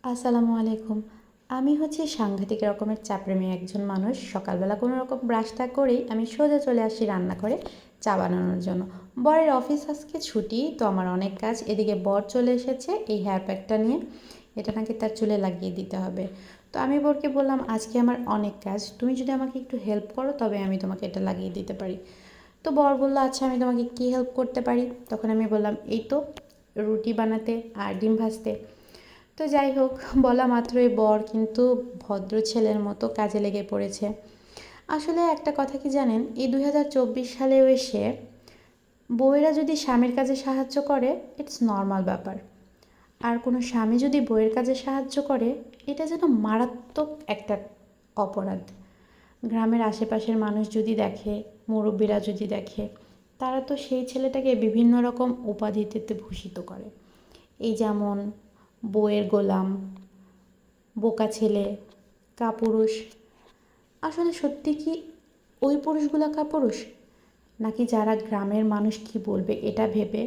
আসসালামু আলাইকুম। আমি হচ্ছি সাংঘাতিক রকমের চাপপ্রেমী একজন মানুষ। সকালবেলা কোনো রকম ব্রাশটা করেই আমি সোজা চলে আসি রান্নাঘরে চা বানানোর জন্য। বরের অফিস আজকে ছুটি, তো আমার অনেক কাজ। এদিকে বর চলে এসেছে এই হেয়ার প্যাকটা নিয়ে, এটা নাকি তার চুলে লাগিয়ে দিতে হবে। তো আমি বরকে বললাম, আজকে আমার অনেক কাজ, তুমি যদি আমাকে একটু হেল্প করো তবে আমি তোমাকে এটা লাগিয়ে দিতে পারি। তো বর বললো, আচ্ছা আমি তোমাকে কী হেল্প করতে পারি? তখন আমি বললাম, এই তো রুটি বানাতে আর ডিম ভাজতে। তো যাই হোক, বলা মাত্রই বর কিন্তু ভদ্র ছেলের মতো কাজে লেগে পড়েছে। আসলে একটা কথা কি জানেন, এই 2024 সালেও এসে বউয়েরা যদি স্বামীর কাজে সাহায্য করে, ইটস নর্মাল ব্যাপার। আর কোনো স্বামী যদি বউয়ের কাজে সাহায্য করে, এটা যেন মারাত্মক একটা অপরাধ। গ্রামের আশেপাশের মানুষ যদি দেখে, মুরব্বীরা যদি দেখে, তারা তো সেই ছেলেটাকে বিভিন্ন রকম উপাধিতে ভূষিত করে। এই যেমন বউয়ের গোলাম, বোকা ছেলে, কাপুরুষ। আসলে সত্যি কি ওই পুরুষগুলা কাপুরুষ? নাকি যারা গ্রামের মানুষ কি বলবে এটা ভেবে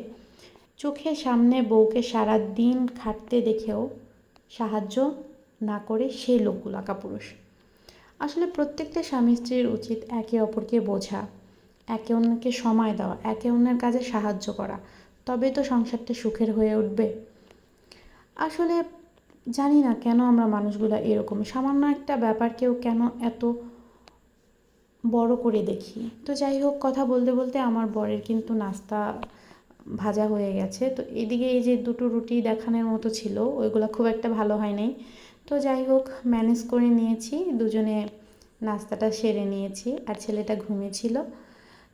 চোখের সামনে বউকে সারা দিন খাটতে দেখেও সাহায্য না করে সেই লোকগুলা কাপুরুষ? আসলে প্রত্যেকটা স্বামী স্ত্রীর উচিত একে অপরকে বোঝা, একে অন্যকে সময় দেওয়া, একে অন্যের কাজে সাহায্য করা। তবে তো সংসারটা সুখের হয়ে উঠবে। আসলে জানি না কেন আমরা মানুষগুলো এরকম, সামান্য একটা ব্যাপারকেও কেন এত বড় করে দেখি। তো যাই হোক, কথা বলতে বলতে আমার বরের কিন্তু নাস্তা ভাজা হয়ে গেছে। তো এদিকে এই যে দুটো রুটি দেখানোর মতো ছিল, ওইগুলো খুব একটা ভালো হয় নাই। তো যাই হোক, ম্যানেজ করে নিয়েছি, দুজনে নাস্তাটা সেরে নিয়েছি, আর ছেলেটা ঘুমিয়েছিল।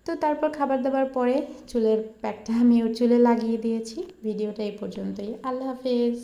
তো তারপর খাবার দাবার পরে চুলের প্যাকটা আমি ওর চুলে লাগিয়ে দিয়েছি। ভিডিওটা এই পর্যন্তই। আল্লাহ হাফেজ।